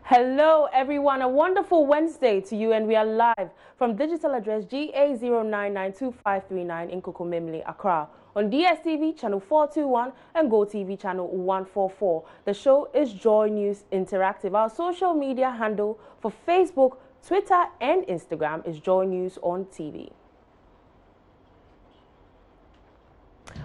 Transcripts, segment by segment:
Hello, everyone. A wonderful Wednesday to you, and we are live from digital address GA09925539 in Kokomemle, Accra, on DSTV channel 421 and GoTV channel 144. The show is Joy News Interactive. Our social media handle for Facebook, Twitter, and Instagram is Joy News on TV.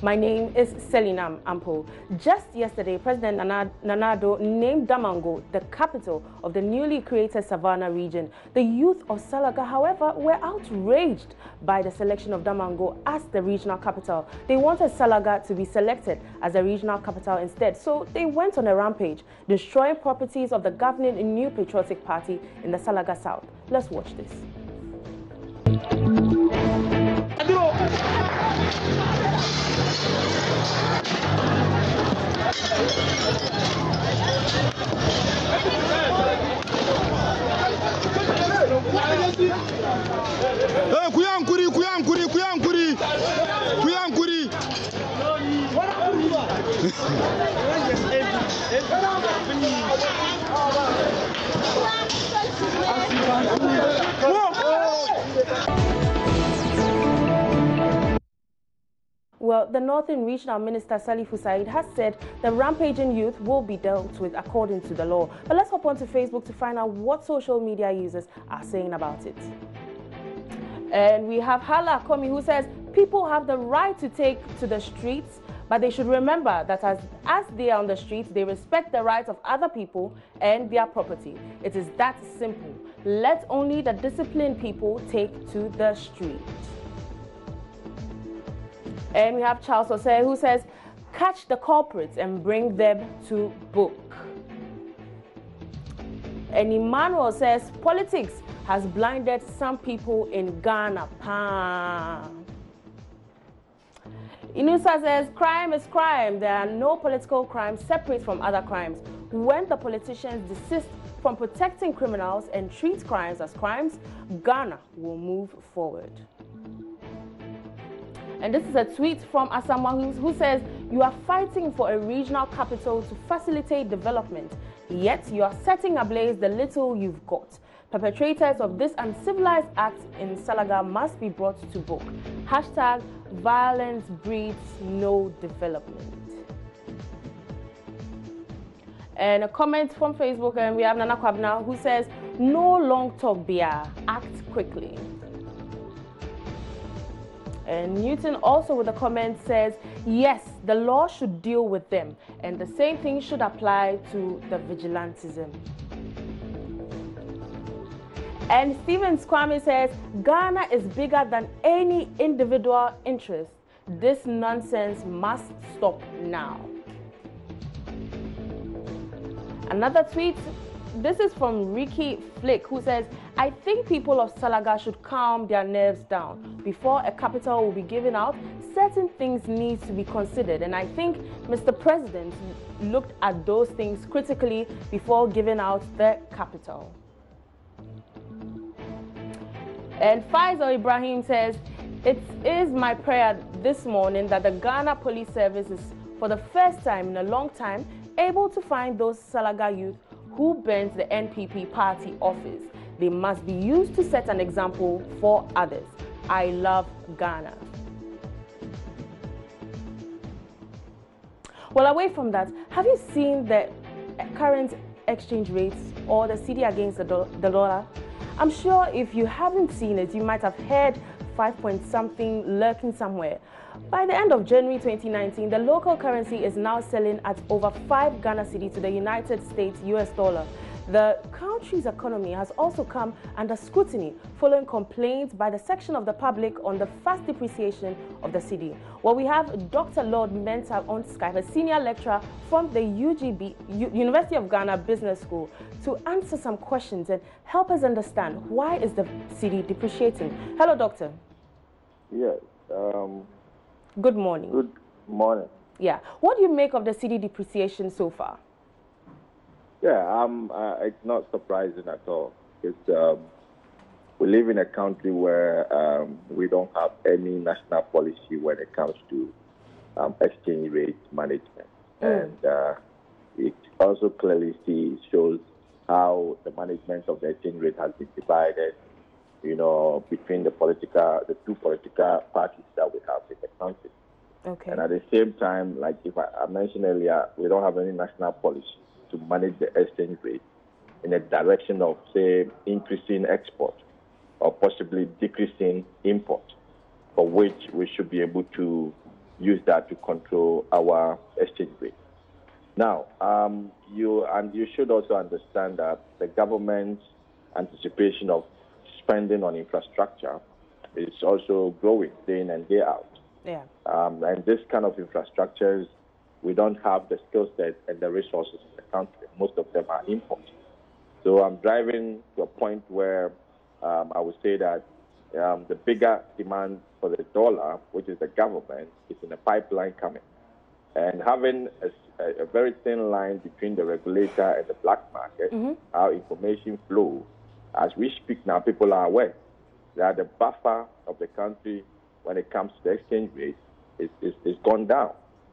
My name is Selina Ampo. Just yesterday, President Nana Aidoo named Damongo the capital of the newly created Savannah region. The youth of Salaga, however, were outraged by the selection of Damongo as the regional capital. They wanted Salaga to be selected as a regional capital instead, so they went on a rampage, destroying properties of the governing New Patriotic Party in the Salaga South. Let's watch this. Well, the Northern Regional Minister Salifu Said has said the rampaging youth will be dealt with according to the law. But let's hop onto Facebook to find out what social media users are saying about it. And we have Hala Komi, who says people have the right to take to the streets, but they should remember that as they are on the streets, they respect the rights of other people and their property. It is that simple. Let only the disciplined people take to the streets. And we have Charles Osei, who says, catch the culprits and bring them to book. And Emmanuel says, politics has blinded some people in Ghana. Inusa says, crime is crime. There are no political crimes separate from other crimes. When the politicians desist from protecting criminals and treat crimes as crimes, Ghana will move forward. And this is a tweet from Asamoah who says, you are fighting for a regional capital to facilitate development, yet you are setting ablaze the little you've got. Perpetrators of this uncivilized act in Salaga must be brought to book. Hashtag violence breeds no development. And a comment from Facebook, and we have Nana Kwabna, who says, no long talk, Bia, act quickly. And Newton also with a comment says, yes, the law should deal with them, and the same thing should apply to the vigilantism. And Stephen Kwame says, Ghana is bigger than any individual interest. This nonsense must stop now. Another tweet, this is from Ricky Flick, who says, I think people of Salaga should calm their nerves down. Before a capital will be given out, certain things need to be considered. And I think Mr. President looked at those things critically before giving out the capital. And Faisal Ibrahim says, it is my prayer this morning that the Ghana Police Service is, for the first time in a long time, able to find those Salaga youth who burnt the NPP party office. They must be used to set an example for others. I love Ghana. Well, away from that, have you seen the current exchange rates or the cedi against the dollar? I'm sure if you haven't seen it, you might have heard 5 point something lurking somewhere. By the end of January 2019, the local currency is now selling at over 5 Ghana cedi to the United States US dollar. The country's economy has also come under scrutiny following complaints by the section of the public on the fast depreciation of the cedi. Well, we have Dr. Lord Mensah on Skype, a senior lecturer from the University of Ghana Business School, to answer some questions and help us understand why is the cedi depreciating. Hello, Doctor. Yes. Good morning. Good morning. Yeah. What do you make of the cedi depreciation so far? Yeah, it's not surprising at all, because we live in a country where we don't have any national policy when it comes to exchange rate management. And it also clearly shows how the management of the exchange rate has been divided, between the two political parties that we have in the country. Okay. And at the same time, like I mentioned earlier, we don't have any national policy to manage the exchange rate in a direction of, say, increasing export or possibly decreasing import, for which we should be able to use that to control our exchange rate. Now, you should also understand that the government's anticipation of spending on infrastructure is also growing day in and day out. Yeah. And this kind of infrastructures, we don't have the skill set and the resources in the country. Most of them are imported. So I'm driving to a point where I would say that the bigger demand for the dollar, which is the government, is in a pipeline coming. And having a very thin line between the regulator and the black market, how information flow, as we speak now, people are aware that the buffer of the country when it comes to the exchange rate is gone down.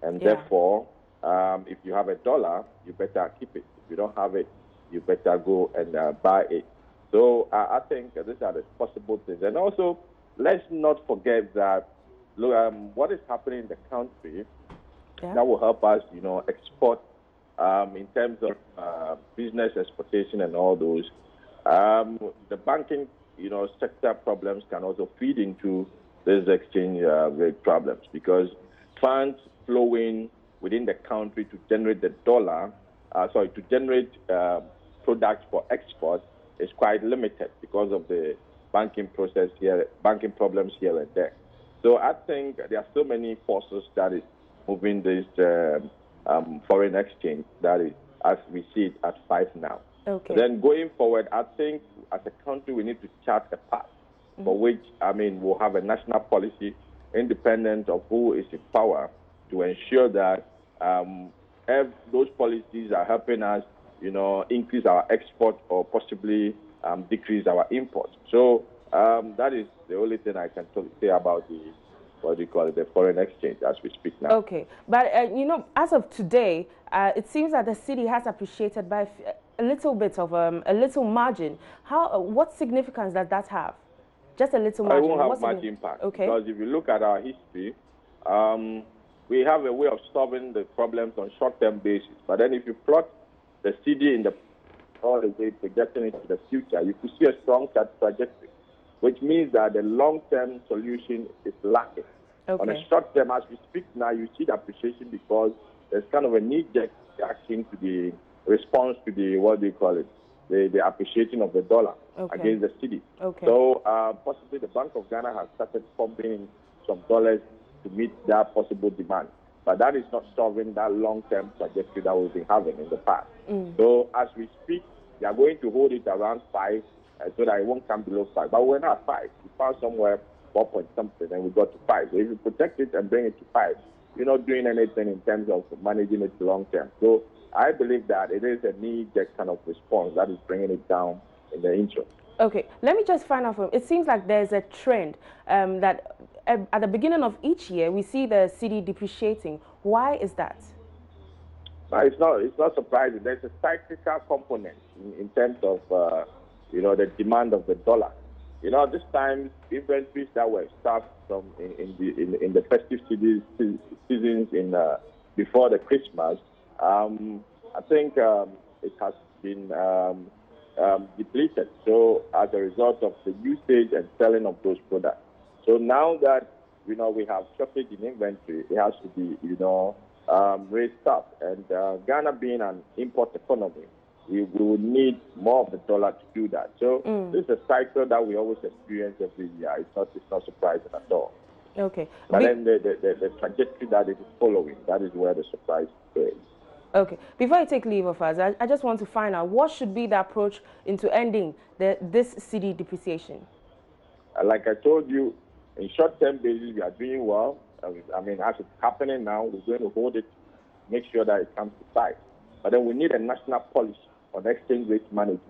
And therefore, if you have a dollar, you better keep it. If you don't have it, you better go and buy it. So I think these are the possible things. And also, let's not forget that what is happening in the country that will help us, export in terms of business exportation and all those. The banking, sector problems can also feed into these exchange rate problems, because funds flowing within the country to generate the dollar, to generate products for export is quite limited because of the banking problems here and there. So I think there are so many forces that is moving this foreign exchange, that is, as we see it at 5 now. Okay. Then going forward, I think as a country we need to chart a path for which, we'll have a national policy independent of who is in power to ensure that those policies are helping us, increase our export or possibly decrease our import. So that is the only thing I can say about the foreign exchange as we speak now. Okay, but as of today, it seems that the city has appreciated by a little bit of a little margin. What significance does that have? Just a little margin. It won't have much impact. Okay. Because if you look at our history, we have a way of solving the problems on short-term basis. But then if you plot the city all the way projecting into the future, you could see a strong trajectory, which means that the long-term solution is lacking. Okay. On a short term, as we speak now, you see the appreciation because there's kind of a knee-jerk reaction to the response to the appreciation of the dollar against the cedi. Okay. So possibly the Bank of Ghana has started pumping some dollars to meet that possible demand. But that is not solving that long-term trajectory that we've been having in the past. So as we speak, we are going to hold it around 5 so that it won't come below 5. But we're not 5. We found somewhere 4 point something and we got to 5. So if you protect it and bring it to 5, you're not doing anything in terms of managing it long-term. So I believe that it is a knee-jerk kind of response that is bringing it down in the interim. Okay, let me just find out from it seems like there's a trend that at the beginning of each year we see the cedi depreciating. Why is that? It's not surprising. There's a cyclical component in terms of the demand of the dollar. This time inventories that were stocked from in the festive seasons before the Christmas, I think it has been depleted. So as a result of the usage and selling of those products. So now that we have shortage in inventory, it has to be restocked. And Ghana being an import economy, we will need more of the dollar to do that. So this is a cycle that we always experience every year. It's not surprising at all. Okay. But then the trajectory that it is following, that is where the surprise is. Okay. Before you take leave of us, I just want to find out what should be the approach into ending this cedi depreciation. Like I told you, in short-term basis, we are doing well. As it's happening now, we're going to hold it, make sure that it comes to 5. But then we need a national policy on exchange rate management,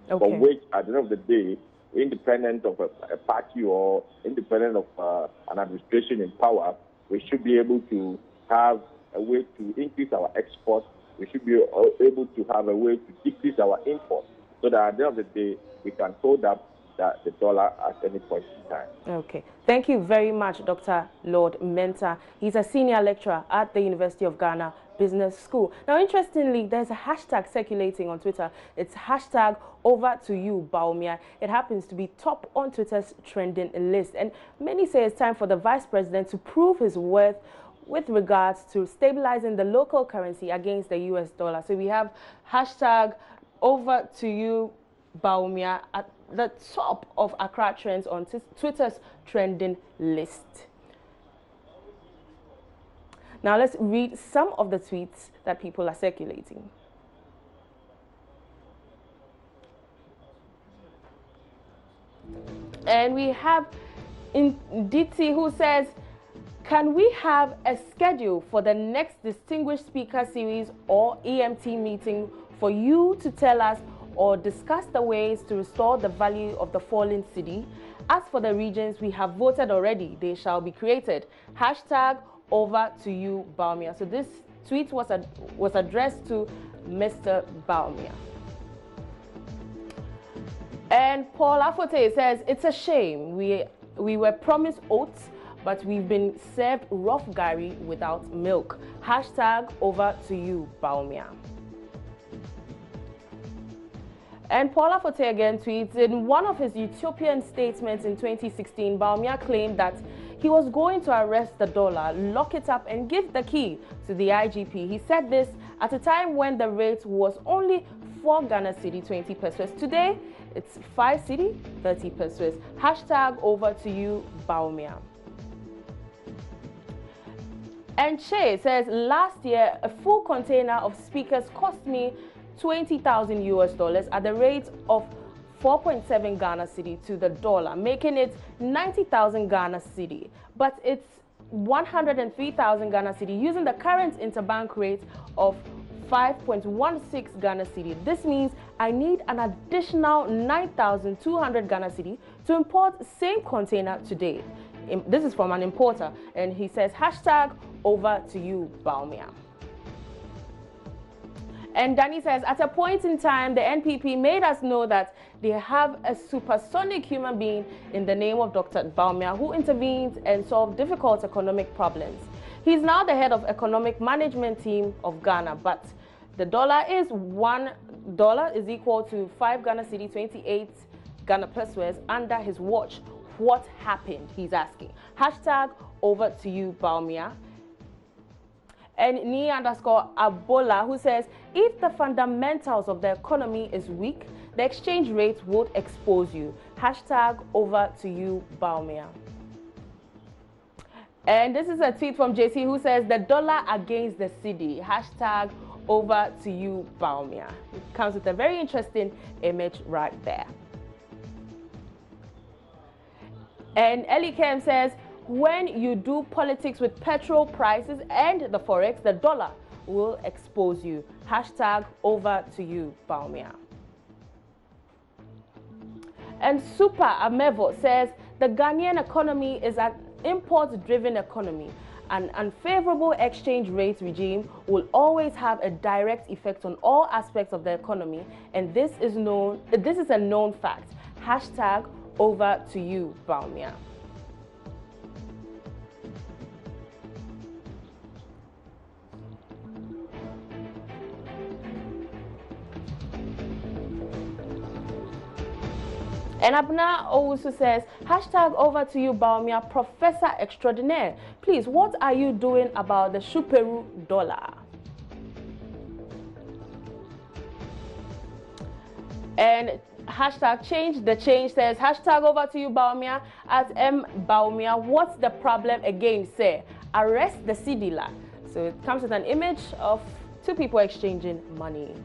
for which, at the end of the day, independent of a party or independent of an administration in power, we should be able to have a way to increase our exports we should be able to have a way to decrease our imports so that at the end of the day, we can hold up the dollar at any point in time. Okay. Thank you very much, Dr. Lord Mensah. He's a senior lecturer at the University of Ghana Business School. Now, interestingly, there's a hashtag circulating on Twitter. It's hashtag over to you, Bawumia. It happens to be top on Twitter's trending list. And many say it's time for the Vice President to prove his worth with regards to stabilizing the local currency against the US dollar. So we have hashtag over to you, Bawumia, at the top of Accra Trends on Twitter's trending list. Now let's read some of the tweets that people are circulating. And we have Nditi who says, can we have a schedule for the next Distinguished Speaker Series or EMT meeting for you to tell us or discuss the ways to restore the value of the fallen cedi? As for the regions we have voted already, they shall be created. Hashtag over to you, Bawumia. So this tweet was addressed to Mr. Bawumia. And Paul Afote says, it's a shame. We were promised oats, but we've been served rough gari without milk. Hashtag over to you, Bawumia. And Paul Afote again tweets, in one of his utopian statements in 2016, Bawumia claimed that he was going to arrest the dollar, lock it up, and give the key to the IGP. He said this at a time when the rate was only 4 Ghana cedi 20 pesos. Today, it's 5 cedi 30 pesos. Hashtag over to you, Bawumia. And Che says, last year, a full container of speakers cost me $20,000 US at the rate of 4.7 Ghana cedi to the dollar, making it 90,000 Ghana cedi. But it's 103,000 Ghana cedi using the current interbank rate of 5.16 Ghana cedi. This means I need an additional 9,200 Ghana cedi to import the same container today. This is from an importer, and he says, hashtag over to you, Bawumia. And Danny says, at a point in time, the NPP made us know that they have a supersonic human being in the name of Dr. Bawumia who intervened and solved difficult economic problems. He's now the head of economic management team of Ghana, but the dollar is $1 is equal to 5 Ghana cedi 28 Ghana pesos under his watch. What happened? He's asking. Hashtag over to you, Bawumia. And Ni_Abola, who says, if the fundamentals of the economy is weak, the exchange rate would expose you. Hashtag over to you, Bawumia. And this is a tweet from JC who says, the dollar against the cedi. Hashtag over to you, Bawumia. It comes with a very interesting image right there. And Ellie Kem says, when you do politics with petrol prices and the forex, the dollar will expose you. Hashtag over to you, Bawumia. And Super Amevo says, the Ghanaian economy is an import-driven economy. An unfavorable exchange rate regime will always have a direct effect on all aspects of the economy, and this is a known fact. Hashtag over to you, Bawumia. And Abna also says, hashtag over to you, Bawumia, Professor Extraordinaire. Please, what are you doing about the Shuperu dollar? And hashtag change the change says, hashtag over to you, Bawumia, at M Bawumia. What's the problem again, say? Arrest the cedi. So it comes with an image of two people exchanging money.